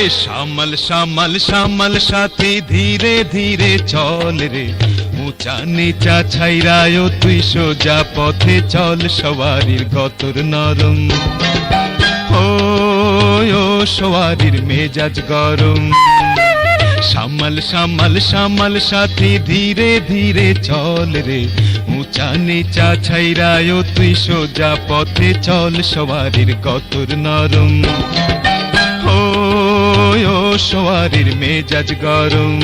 শ্যামল শ্যামল শ্যামল সাথী ধীরে ধীরে চল রে, উঁচা নিচা ছাইরায় তুই সোজা পথে চল, সওয়ারির গতর নরম ও সওয়ারির মেজাজ গরম। শ্যামল শ্যামল শ্যামল সাথী ধীরে ধীরে চল রে, উঁচা নিচা ছাইরায় তুই সোজা পথে চল, সওয়ারির গতর নরম ও সওয়ারির মেজাজ গরম।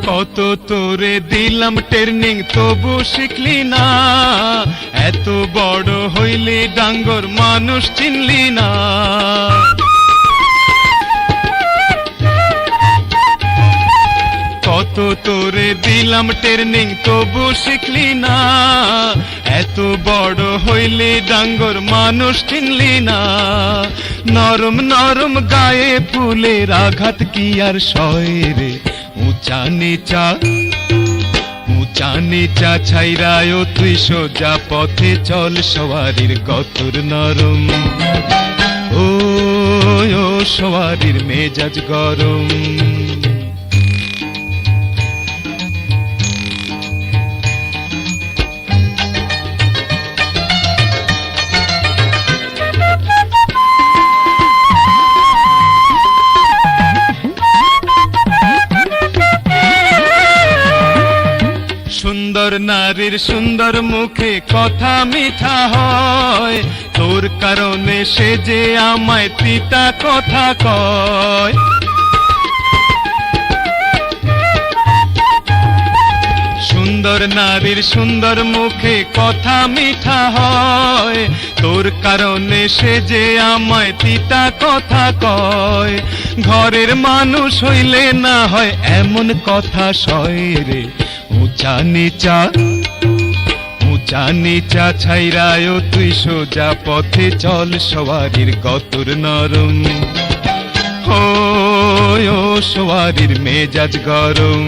কত তোরে দিলাম ট্রেনিং তবু শিখলি না, এত বড় হইলি ডাঙ্গর মানুষ চিনলি না। কত তোরে দিলাম ট্রেনিং তবু শিখলি না, এত বড় হইলি ডাঙ্গর মানুষ চিনলি না। নরম নরম গায়ে ফুলের আঘাত কি আর সয় রে, উঁচা নিচা উঁচা নিচা ছাইরায় তুই সোজা পথে চল, সওয়ারির গতর নরম ও সওয়ারির মেজাজ গরম। সুন্দর নারীর সুন্দর মুখে কথা মিঠা হয়, তোর কারণে সে যে আমায় তিতা কথা কয়। সুন্দর নারীর সুন্দর মুখে কথা মিঠা হয়, তোর কারণে সে যে আমায় তিতা কথা কয়। ঘরের মানুষ হইলে না হয় এমন কথা সয় রে, উঁচা নিচা উঁচা নিচা ছাইরায় তুই সোজা পথে চল, সওয়ারির গতর নরম ও সওয়ারির মেজাজ গরম।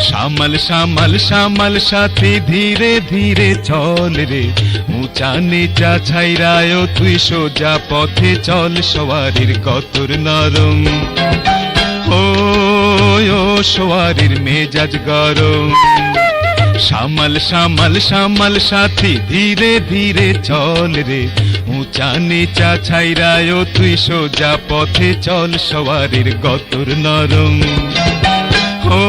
শ্যামল শ্যামল শ্যামল সাথী ধীরে ধীরে চল রে, উঁচা নিচা ছাইরায় তুই সোজা পথে চল, সওয়ারির গতর নরম ও সওয়ারির মেজাজ গরম। শ্যামল শ্যামল শ্যামল সাথী ধীরে ধীরে চল রে, উঁচা নিচা ছাইরায় তুই সোজা পথে চল, সওয়ারির গতর নরম ও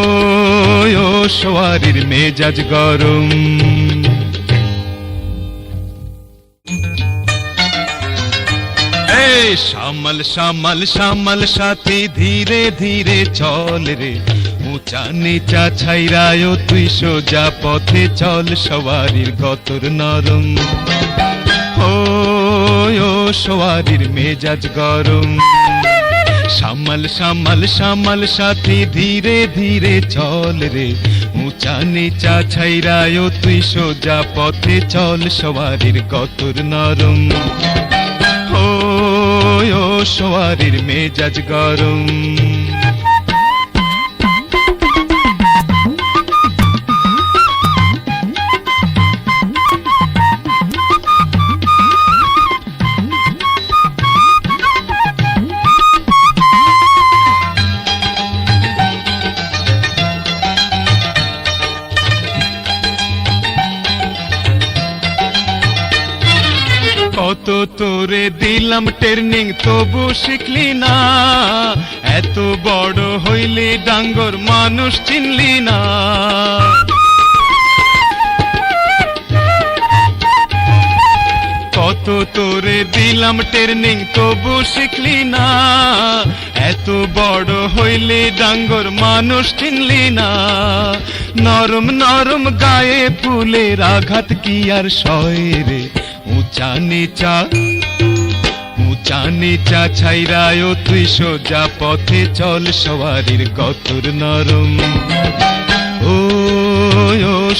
সওয়ারির মেজাজ গরম। শ্যামল শ্যামল শ্যামল সাথী ধীরে ধীরে চল রে, উঁচা নিচা ছাইরায় তুই সোজা পথে চল, সওয়ারির গতর নরম ও সওয়ারির মেজাজ গরম। শ্যামল শ্যামল শ্যামল সাথী ধীরে ধীরে চল রে, উঁচা নিচা ছাইরায় তুই সোজা পথে চল, সওয়ারির গতর নরম ও সওয়ারির মেজাজ গরম। কত তোরে দিলাম ট্রেনিং তবু শিখলি না, এত বড় হইলি ডাঙ্গর মানুষ চিনলি না। কত তোরে দিলাম ট্রেনিং তবু শিখলি না, এত বড় হইলি ডাঙ্গর মানুষ চিনলি না। নরম নরম গায়ে ফুলের আঘাত কি আর সয় রে, উঁচা নিচা উঁচা নিচা ছাইরায় তুই সোজা পথে চল, সওয়ারির গতর নরম ও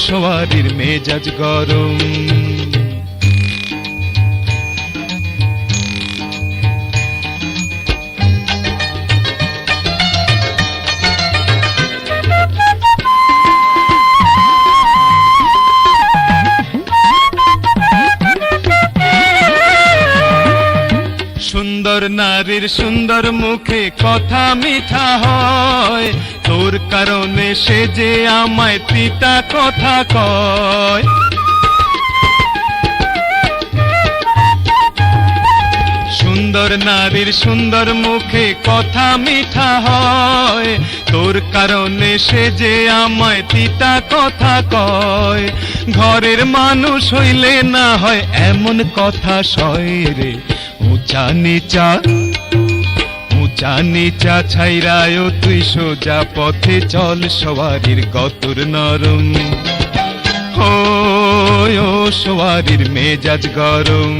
সওয়ারির মেজাজ গরম। সুন্দর নারীর সুন্দর মুখে কথা মিঠা হয়, তোর কারণে সে যে আমায় তিতা কথা কয়। সুন্দর নারীর সুন্দর মুখে কথা মিঠা হয়, তোর কারণে সে যে আমায় তিতা কথা কয়। ঘরের মানুষ হইলে না হয় এমন কথা সয় রে, উঁচা নিচা উঁচা নিচা ছাইরায় তুই সোজা পথে চল, সওয়ারির গতর নরম। ও সওয়ারির মেজাজ গরম।